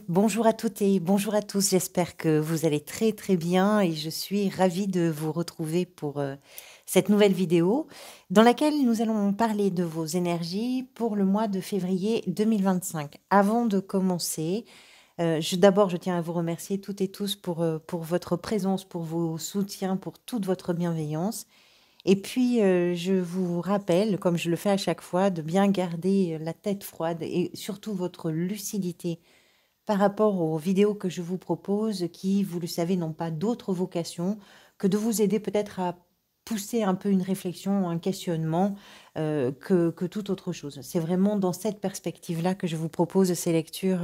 bonjour à toutes et bonjour à tous. J'espère que vous allez très très bien et je suis ravie de vous retrouver pour cette nouvelle vidéo dans laquelle nous allons parler de vos énergies pour le mois de février 2025. Avant de commencer, d'abord je tiens à vous remercier toutes et tous pour votre présence, pour vos soutiens, pour toute votre bienveillance. Et puis, je vous rappelle, comme je le fais à chaque fois, de bien garder la tête froide et surtout votre lucidité par rapport aux vidéos que je vous propose qui, vous le savez, n'ont pas d'autre vocation que de vous aider peut-être à pousser un peu une réflexion, un questionnement que toute autre chose. C'est vraiment dans cette perspective-là que je vous propose ces lectures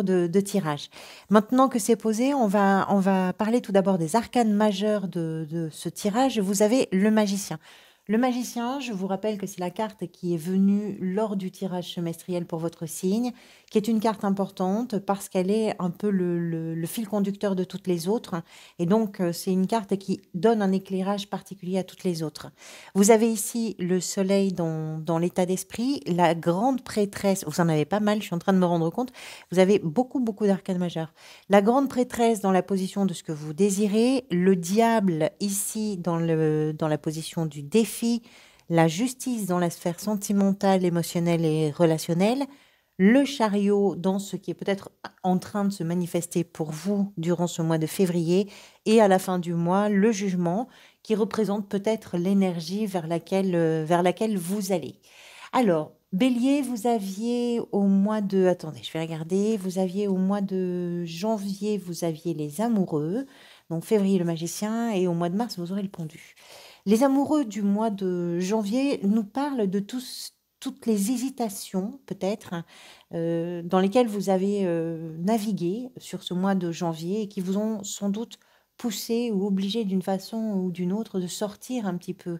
de tirage. Maintenant que c'est posé, on va parler tout d'abord des arcanes majeures de ce tirage. Vous avez le magicien. Le magicien, je vous rappelle que c'est la carte qui est venue lors du tirage semestriel pour votre signe, qui est une carte importante parce qu'elle est un peu le fil conducteur de toutes les autres. Et donc, c'est une carte qui donne un éclairage particulier à toutes les autres. Vous avez ici le soleil dans l'état d'esprit, la grande prêtresse, vous en avez pas mal, je suis en train de me rendre compte, vous avez beaucoup d'arcanes majeures. La grande prêtresse dans la position de ce que vous désirez, le diable ici dans la position du défi, la justice dans la sphère sentimentale, émotionnelle et relationnelle, le chariot dans ce qui est peut-être en train de se manifester pour vous durant ce mois de février, et à la fin du mois, le jugement qui représente peut-être l'énergie vers laquelle vous allez. Alors, Bélier, vous aviez au mois de... Attendez, je vais regarder. Vous aviez au mois de janvier, vous aviez les amoureux. Donc, février, le magicien. Et au mois de mars, vous aurez le pendu. Les amoureux du mois de janvier nous parlent de toutes les hésitations, peut-être, dans lesquelles vous avez navigué sur ce mois de janvier et qui vous ont sans doute poussé ou obligé d'une façon ou d'une autre de sortir un petit peu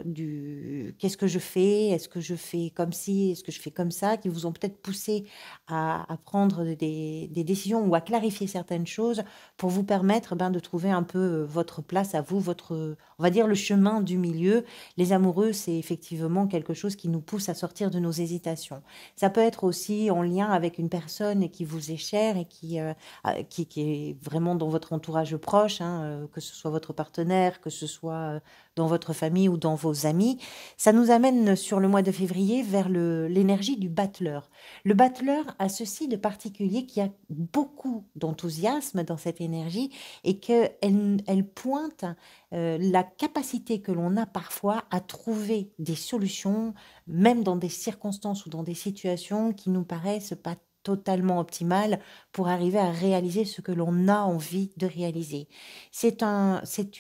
du qu'est-ce que je fais, est-ce que je fais comme ci, est-ce que je fais comme ça, qui vous ont peut-être poussé à prendre des décisions ou à clarifier certaines choses pour vous permettre de trouver un peu votre place à vous, on va dire le chemin du milieu. Les amoureux, c'est effectivement quelque chose qui nous pousse à sortir de nos hésitations. Ça peut être aussi en lien avec une personne qui vous est chère et qui est vraiment dans votre entourage proche, que ce soit votre partenaire, que ce soit dans votre famille ou dans vos amis. Ça nous amène sur le mois de février vers l'énergie du battleur. Le battleur a ceci de particulier qu'il y a beaucoup d'enthousiasme dans cette énergie et qu'elle pointe la capacité que l'on a parfois à trouver des solutions, même dans des circonstances ou dans des situations qui nous paraissent pas totalement optimales pour arriver à réaliser ce que l'on a envie de réaliser. C'est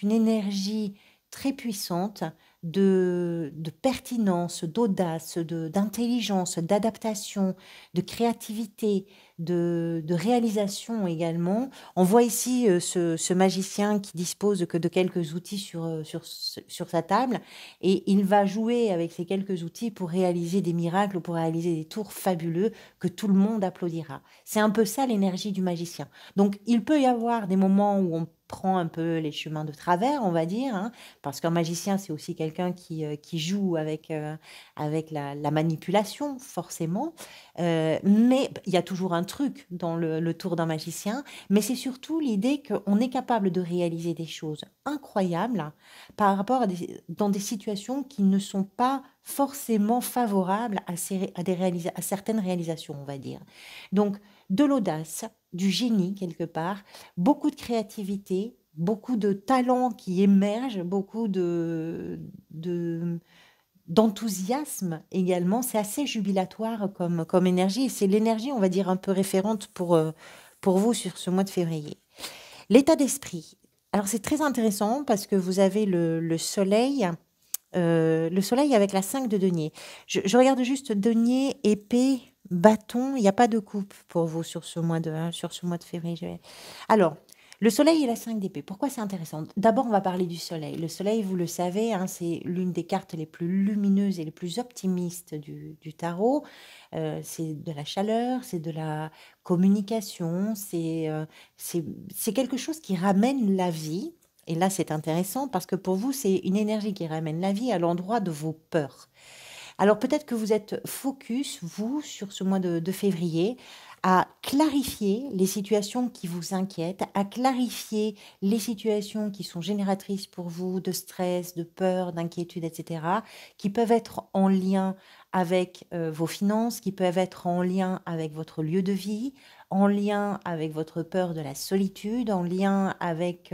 une énergie très puissante de pertinence, d'audace, d'intelligence, d'adaptation, de créativité, de réalisation également. On voit ici ce magicien qui dispose que de quelques outils sur sa table et il va jouer avec ces quelques outils pour réaliser des miracles, pour réaliser des tours fabuleux que tout le monde applaudira. C'est un peu ça l'énergie du magicien. Donc il peut y avoir des moments où on prend un peu les chemins de travers, on va dire, parce qu'un magicien, c'est aussi quelqu'un qui joue avec la manipulation, forcément. Mais il y a toujours un truc dans le tour d'un magicien, mais c'est surtout l'idée qu'on est capable de réaliser des choses incroyables par rapport dans des situations qui ne sont pas forcément favorables à certaines réalisations, on va dire. Donc, de l'audace, du génie quelque part, beaucoup de créativité, beaucoup de talents qui émergent, de d'enthousiasme également. C'est assez jubilatoire comme énergie et c'est l'énergie, on va dire, un peu référente pour vous sur ce mois de février. L'état d'esprit. Alors c'est très intéressant parce que vous avez le soleil avec la 5 de denier. Je regarde juste denier, épée, bâton. Il n'y a pas de coupe pour vous sur ce mois de février. Alors, le soleil et la 5 d'épée. Pourquoi c'est intéressant? D'abord, on va parler du soleil. Le soleil, vous le savez, c'est l'une des cartes les plus lumineuses et les plus optimistes du tarot. C'est de la chaleur, c'est de la communication, c'est quelque chose qui ramène la vie. Et là, c'est intéressant parce que pour vous, c'est une énergie qui ramène la vie à l'endroit de vos peurs. Alors peut-être que vous êtes focus, vous, sur ce mois de février, à clarifier les situations qui vous inquiètent, à clarifier les situations qui sont génératrices pour vous de stress, de peur, d'inquiétude, etc., qui peuvent être en lien avec vos finances, qui peuvent être en lien avec votre lieu de vie, en lien avec votre peur de la solitude, en lien avec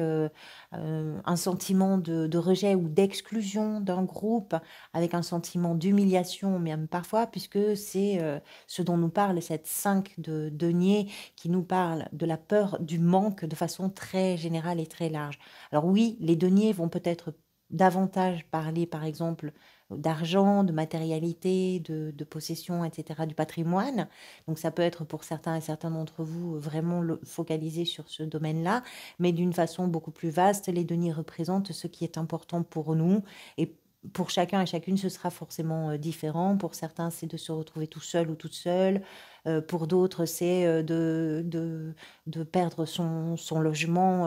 un sentiment de rejet ou d'exclusion d'un groupe, avec un sentiment d'humiliation, même parfois, puisque c'est ce dont nous parle cette 5 de denier, qui nous parle de la peur du manque de façon très générale et très large. Alors oui, les deniers vont peut-être davantage parler, par exemple, d'argent, de matérialité, de possession, etc., du patrimoine. Donc ça peut être pour certains et certains d'entre vous vraiment focalisé sur ce domaine-là, mais d'une façon beaucoup plus vaste, les deniers représentent ce qui est important pour nous, et pour chacun et chacune, ce sera forcément différent. Pour certains, c'est de se retrouver tout seul ou toute seule. Pour d'autres, c'est de perdre son logement.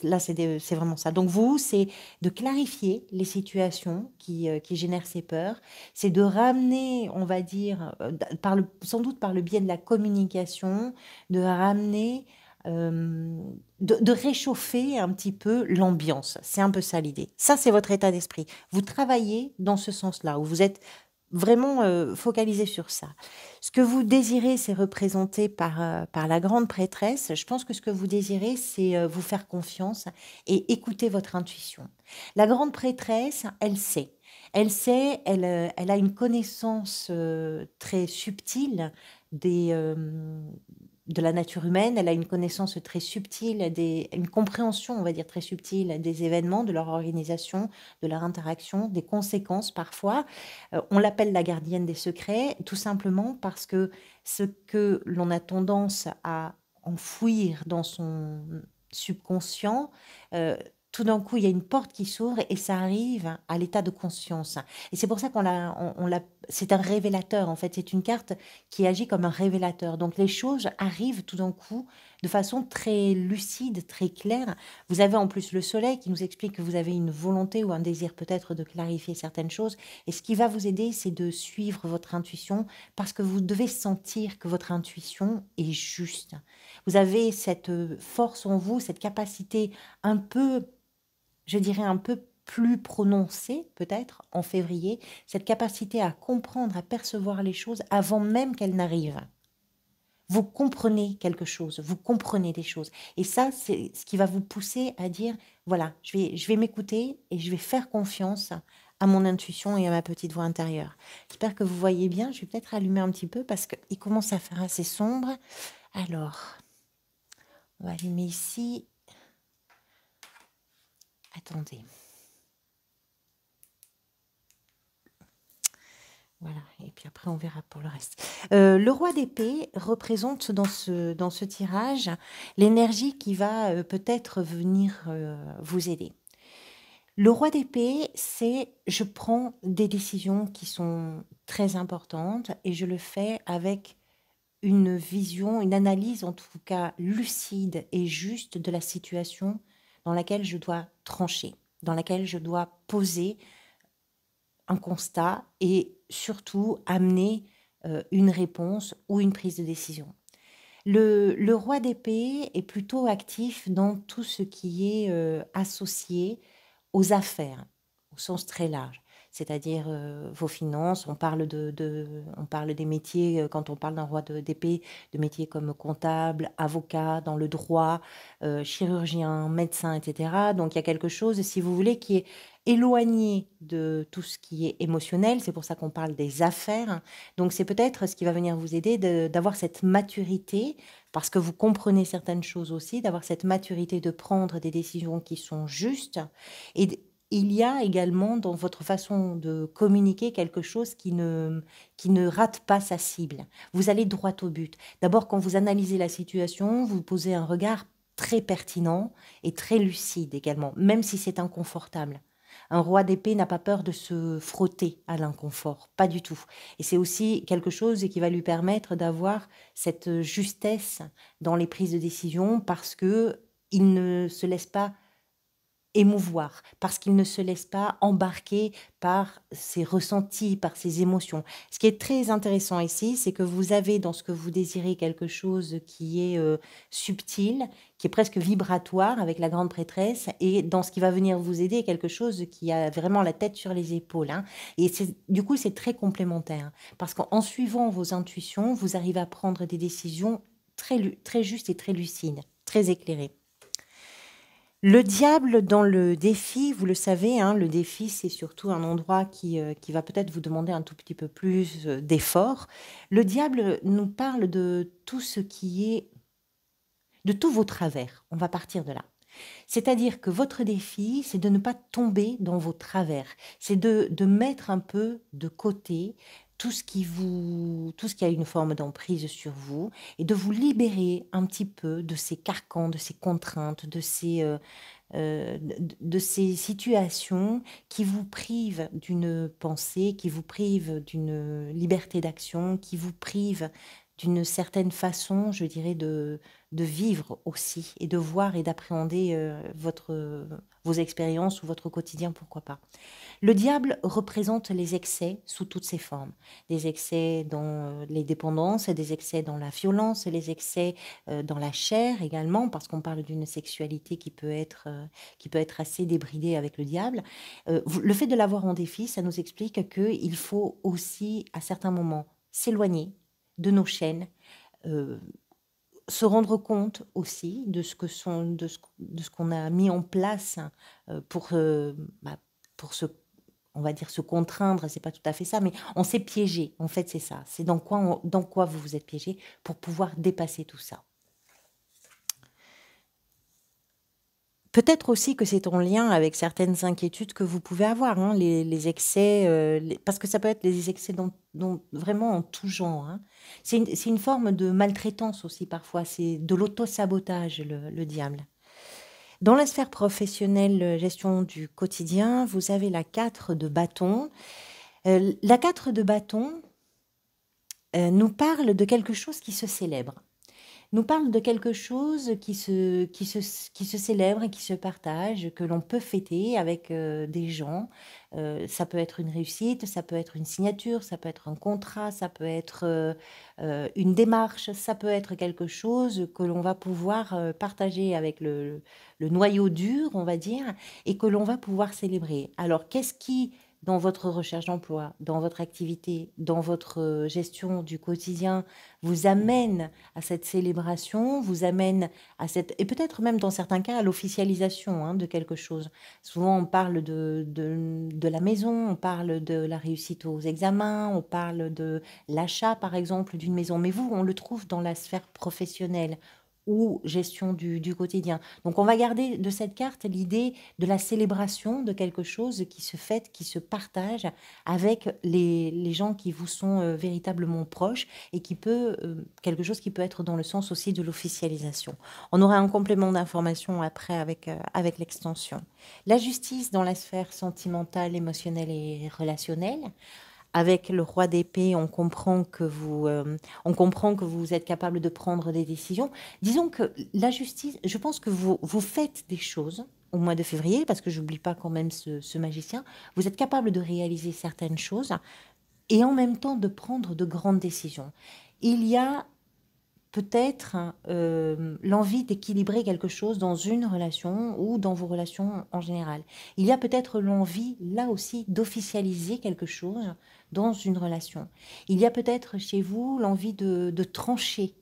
Là, c'est vraiment ça. Donc vous, c'est de clarifier les situations qui génèrent ces peurs. C'est de ramener, on va dire, sans doute par le biais de la communication, de ramener de réchauffer un petit peu l'ambiance. C'est un peu ça l'idée. Ça, c'est votre état d'esprit. Vous travaillez dans ce sens-là, où vous êtes vraiment focalisé sur ça. Ce que vous désirez, c'est représenté par la grande prêtresse. Je pense que ce que vous désirez, c'est vous faire confiance et écouter votre intuition. La grande prêtresse, elle sait. Elle sait, elle a une connaissance très subtile de la nature humaine, elle a une connaissance très subtile, une compréhension, on va dire, très subtile des événements, de leur organisation, de leur interaction, des conséquences parfois. On l'appelle la gardienne des secrets, tout simplement parce que ce que l'on a tendance à enfouir dans son subconscient, tout d'un coup, il y a une porte qui s'ouvre et ça arrive à l'état de conscience. Et c'est pour ça c'est un révélateur, en fait. C'est une carte qui agit comme un révélateur. Donc, les choses arrivent tout d'un coup de façon très lucide, très claire. Vous avez en plus le soleil qui nous explique que vous avez une volonté ou un désir peut-être de clarifier certaines choses. Et ce qui va vous aider, c'est de suivre votre intuition parce que vous devez sentir que votre intuition est juste. Vous avez cette force en vous, cette capacité un peu, je dirais un peu plus prononcée peut-être en février, cette capacité à comprendre, à percevoir les choses avant même qu'elles n'arrivent. Vous comprenez quelque chose, vous comprenez des choses. Et ça, c'est ce qui va vous pousser à dire, voilà, je vais m'écouter et je vais faire confiance à mon intuition et à ma petite voix intérieure. J'espère que vous voyez bien. Je vais peut-être allumer un petit peu parce qu'il commence à faire assez sombre. Alors, on va allumer ici. Attendez. Voilà, et puis après on verra pour le reste. Le roi d'épée représente dans ce tirage l'énergie qui va peut-être venir vous aider. Le roi d'épée, c'est je prends des décisions qui sont très importantes et je le fais avec une vision, une analyse en tout cas lucide et juste de la situation dans laquelle je dois trancher, dans laquelle je dois poser un constat et surtout amener une réponse ou une prise de décision. Le roi d'épée est plutôt actif dans tout ce qui est associé aux affaires, au sens très large, c'est-à-dire vos finances. On parle des métiers, quand on parle d'un roi d'épée, de métiers comme comptable, avocat, dans le droit, chirurgien, médecin, etc. Donc il y a quelque chose, si vous voulez, qui est éloigné de tout ce qui est émotionnel. C'est pour ça qu'on parle des affaires. Donc c'est peut-être ce qui va venir vous aider d'avoir cette maturité, parce que vous comprenez certaines choses aussi, d'avoir cette maturité de prendre des décisions qui sont justes. Et il y a également dans votre façon de communiquer quelque chose qui ne rate pas sa cible. Vous allez droit au but. D'abord, quand vous analysez la situation, vous posez un regard très pertinent et très lucide également, même si c'est inconfortable. Un roi d'épée n'a pas peur de se frotter à l'inconfort, pas du tout. Et c'est aussi quelque chose qui va lui permettre d'avoir cette justesse dans les prises de décision parce que il ne se laisse pas émouvoir, parce qu'il ne se laisse pas embarquer par ses ressentis, par ses émotions. Ce qui est très intéressant ici, c'est que vous avez dans ce que vous désirez quelque chose qui est subtil, qui est presque vibratoire avec la grande prêtresse, et dans ce qui va venir vous aider, quelque chose qui a vraiment la tête sur les épaules, hein. Et du coup, c'est très complémentaire, parce qu'en suivant vos intuitions, vous arrivez à prendre des décisions très justes et très lucides, très éclairées. Le diable dans le défi, vous le savez, hein, le défi, c'est surtout un endroit qui va peut-être vous demander un tout petit peu plus d'effort. Le diable nous parle de tout ce qui est, de tous vos travers. On va partir de là. C'est-à-dire que votre défi, c'est de ne pas tomber dans vos travers. C'est de mettre un peu de côté tout ce qui a une forme d'emprise sur vous, et de vous libérer un petit peu de ces carcans, de ces contraintes, de ces situations qui vous privent d'une pensée, qui vous privent d'une liberté d'action, qui vous privent d'une certaine façon, je dirais, de vivre aussi, et de voir et d'appréhender vos expériences ou votre quotidien, pourquoi pas. Le diable représente les excès sous toutes ses formes. Des excès dans les dépendances, des excès dans la violence, les excès dans la chair également, parce qu'on parle d'une sexualité qui peut être assez débridée avec le diable. Le fait de l'avoir en défi, ça nous explique qu'il faut aussi, à certains moments, s'éloigner de nos chaînes, euh, se rendre compte aussi de ce qu'on a mis en place pour se, on va dire, se contraindre, c'est pas tout à fait ça, mais on s'est piégé, en fait c'est ça, c'est dans quoi vous vous êtes piégé pour pouvoir dépasser tout ça. Peut-être aussi que c'est en lien avec certaines inquiétudes que vous pouvez avoir, hein, les excès, parce que ça peut être les excès vraiment en tout genre, hein. C'est une forme de maltraitance aussi parfois, c'est de l'auto-sabotage, le diable. Dans la sphère professionnelle, gestion du quotidien, vous avez la 4 de bâton. La 4 de bâton nous parle de quelque chose qui se célèbre, nous parle de quelque chose qui se célèbre et qui se partage, que l'on peut fêter avec des gens. Ça peut être une réussite, ça peut être une signature, ça peut être un contrat, ça peut être une démarche, ça peut être quelque chose que l'on va pouvoir partager avec le noyau dur, on va dire, et que l'on va pouvoir célébrer. Alors, qu'est-ce qui, dans votre recherche d'emploi, dans votre activité, dans votre gestion du quotidien, vous amène à cette célébration, vous amène à cette, et peut-être même dans certains cas à l'officialisation, hein, de quelque chose. Souvent on parle de la maison, on parle de la réussite aux examens, on parle de l'achat par exemple d'une maison, mais vous, on le trouve dans la sphère professionnelle ou gestion du quotidien. Donc on va garder de cette carte l'idée de la célébration de quelque chose qui se fête, qui se partage avec les gens qui vous sont véritablement proches, et quelque chose qui peut être dans le sens aussi de l'officialisation. On aura un complément d'information après avec l'extension. La justice dans la sphère sentimentale, émotionnelle et relationnelle. Avec le roi d'épée, on comprend que vous êtes capable de prendre des décisions. Disons que la justice, je pense que vous faites des choses au mois de février, parce que j'oublie pas quand même ce magicien. Vous êtes capable de réaliser certaines choses et en même temps de prendre de grandes décisions. Il y a peut-être l'envie d'équilibrer quelque chose dans une relation ou dans vos relations en général. Il y a peut-être l'envie, là aussi, d'officialiser quelque chose dans une relation. Il y a peut-être chez vous l'envie de trancher.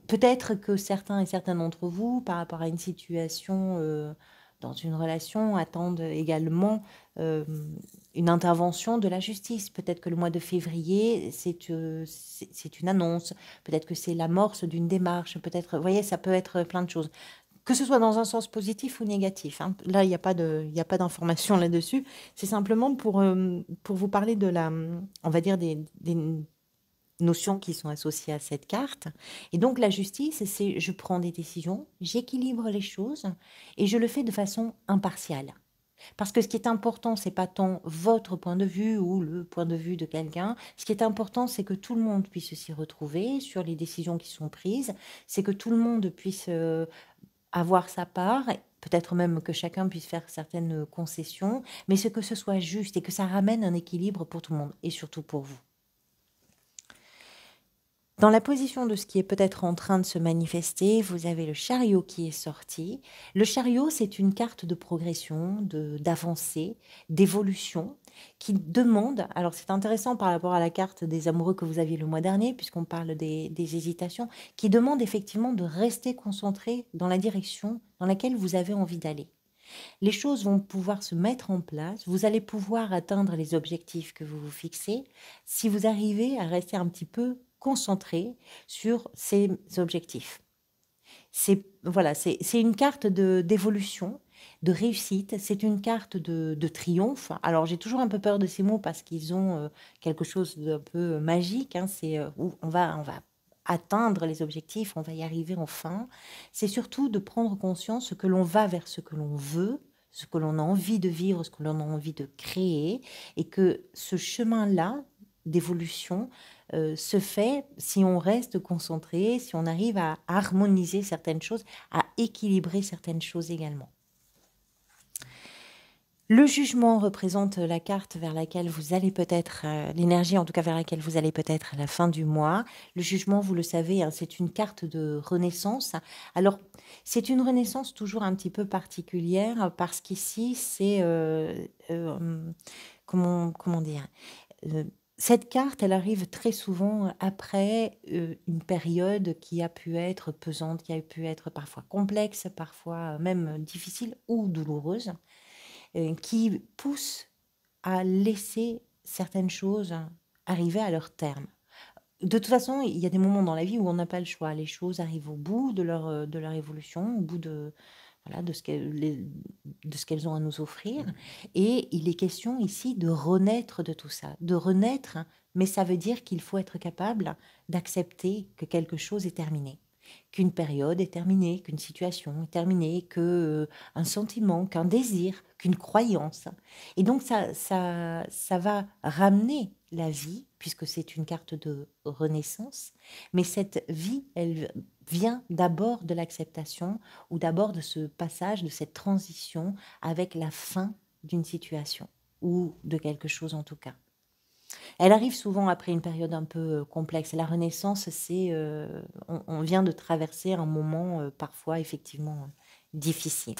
Peut-être que certains et certaines d'entre vous, par rapport à une situation dans une relation, attendent également une intervention de la justice. Peut-être que le mois de février, c'est une annonce. Peut-être que c'est l'amorce d'une démarche. Peut-être, vous voyez, ça peut être plein de choses. Que ce soit dans un sens positif ou négatif, hein. Là, il n'y a pas d'information là-dessus. C'est simplement pour vous parler on va dire, des notions qui sont associées à cette carte. Et donc la justice, c'est je prends des décisions, j'équilibre les choses et je le fais de façon impartiale. Parce que ce qui est important, c'est pas tant votre point de vue ou le point de vue de quelqu'un. Ce qui est important, c'est que tout le monde puisse s'y retrouver sur les décisions qui sont prises. C'est que tout le monde puisse avoir sa part, peut-être même que chacun puisse faire certaines concessions, mais que ce soit juste et que ça ramène un équilibre pour tout le monde et surtout pour vous. Dans la position de ce qui est peut-être en train de se manifester, vous avez le chariot qui est sorti. Le chariot, c'est une carte de progression, d'avancée, d'évolution, qui demande, alors c'est intéressant par rapport à la carte des amoureux que vous aviez le mois dernier, puisqu'on parle des hésitations, qui demande effectivement de rester concentré dans la direction dans laquelle vous avez envie d'aller. Les choses vont pouvoir se mettre en place, vous allez pouvoir atteindre les objectifs que vous vous fixez si vous arrivez à rester un petit peu concentré sur ces objectifs. C'est voilà, c'est une carte d'évolution, de réussite, c'est une carte de triomphe. Alors j'ai toujours un peu peur de ces mots parce qu'ils ont quelque chose d'un peu magique, hein, c'est où on va atteindre les objectifs, on va y arriver enfin. C'est surtout de prendre conscience que l'on va vers ce que l'on veut, ce que l'on a envie de vivre, ce que l'on a envie de créer, et que ce chemin-là d'évolution se fait si on reste concentré, si on arrive à harmoniser certaines choses, à équilibrer certaines choses également. Le jugement représente la carte vers laquelle vous allez peut-être, l'énergie en tout cas vers laquelle vous allez peut-être à la fin du mois. Le jugement, vous le savez, hein, c'est une carte de renaissance. Alors, c'est une renaissance toujours un petit peu particulière parce qu'ici, c'est, comment dire, cette carte, elle arrive très souvent après une période qui a pu être pesante, qui a pu être parfois complexe, parfois même difficile ou douloureuse, qui pousse à laisser certaines choses arriver à leur terme. De toute façon, il y a des moments dans la vie où on n'a pas le choix. Les choses arrivent au bout de leur évolution, au bout de, voilà, de ce qu'elles ont à nous offrir. Et il est question ici de renaître de tout ça, de renaître, mais ça veut dire qu'il faut être capable d'accepter que quelque chose est terminé, qu'une période est terminée, qu'une situation est terminée, qu'un sentiment, qu'un désir, qu'une croyance. Et donc ça va ramener la vie, puisque c'est une carte de renaissance, mais cette vie, elle vient d'abord de l'acceptation ou d'abord de ce passage, de cette transition avec la fin d'une situation ou de quelque chose en tout cas. Elle arrive souvent après une période un peu complexe. La renaissance, c'est on vient de traverser un moment parfois effectivement difficile.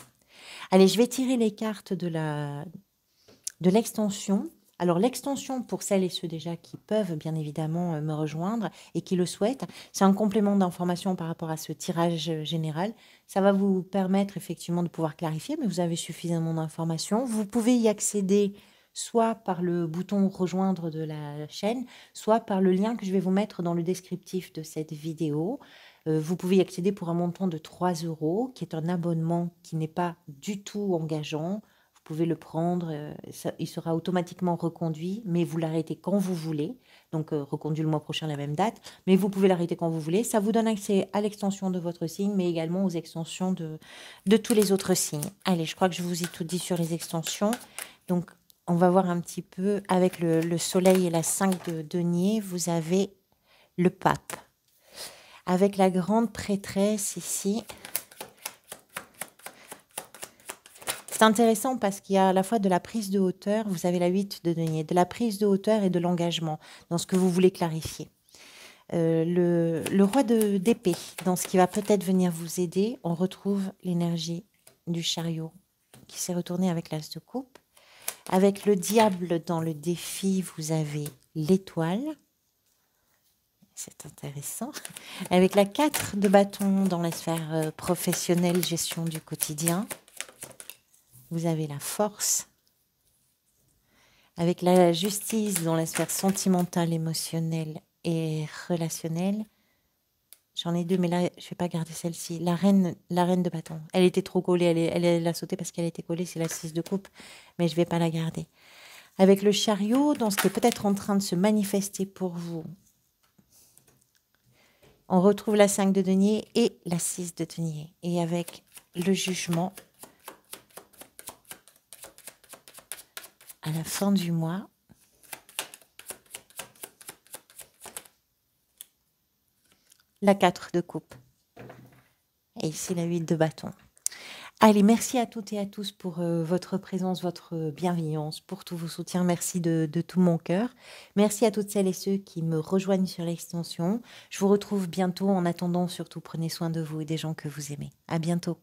Allez, je vais tirer les cartes de l'extension. Alors l'extension, pour celles et ceux déjà qui peuvent bien évidemment me rejoindre et qui le souhaitent, c'est un complément d'information par rapport à ce tirage général. Ça va vous permettre effectivement de pouvoir clarifier, mais vous avez suffisamment d'informations. Vous pouvez y accéder soit par le bouton rejoindre de la chaîne, soit par le lien que je vais vous mettre dans le descriptif de cette vidéo. Vous pouvez y accéder pour un montant de 3 €, qui est un abonnement qui n'est pas du tout engageant. Vous pouvez le prendre, il sera automatiquement reconduit, mais vous l'arrêtez quand vous voulez. Donc reconduit le mois prochain à la même date, mais vous pouvez l'arrêter quand vous voulez. Ça vous donne accès à l'extension de votre signe, mais également aux extensions de tous les autres signes. Allez, je crois que je vous ai tout dit sur les extensions. Donc on va voir un petit peu avec le soleil et la 5 de denier, vous avez le pape. Avec la grande prêtresse ici. C'est intéressant parce qu'il y a à la fois de la prise de hauteur, vous avez la 8 de denier, de la prise de hauteur et de l'engagement dans ce que vous voulez clarifier. Le roi d'épée, dans ce qui va peut-être venir vous aider, on retrouve l'énergie du chariot qui s'est retourné avec l'as de coupe. Avec le diable dans le défi, vous avez l'étoile. C'est intéressant. Avec la 4 de bâton dans la sphère professionnelle, gestion du quotidien, vous avez la force. Avec la justice dans la sphère sentimentale, émotionnelle et relationnelle. J'en ai deux, mais là, je ne vais pas garder celle-ci. La reine de bâton. Elle était trop collée. Elle a sauté parce qu'elle était collée. C'est la 6 de coupe. Mais je ne vais pas la garder. Avec le chariot, dans ce qui est peut-être en train de se manifester pour vous, on retrouve la 5 de denier et la 6 de denier. Et avec le jugement, à la fin du mois, la 4 de coupe. Et ici, la 8 de bâton. Allez, merci à toutes et à tous pour, votre présence, votre bienveillance, pour tous vos soutiens. Merci de tout mon cœur. Merci à toutes celles et ceux qui me rejoignent sur l'extension. Je vous retrouve bientôt. En attendant, surtout, prenez soin de vous et des gens que vous aimez. À bientôt.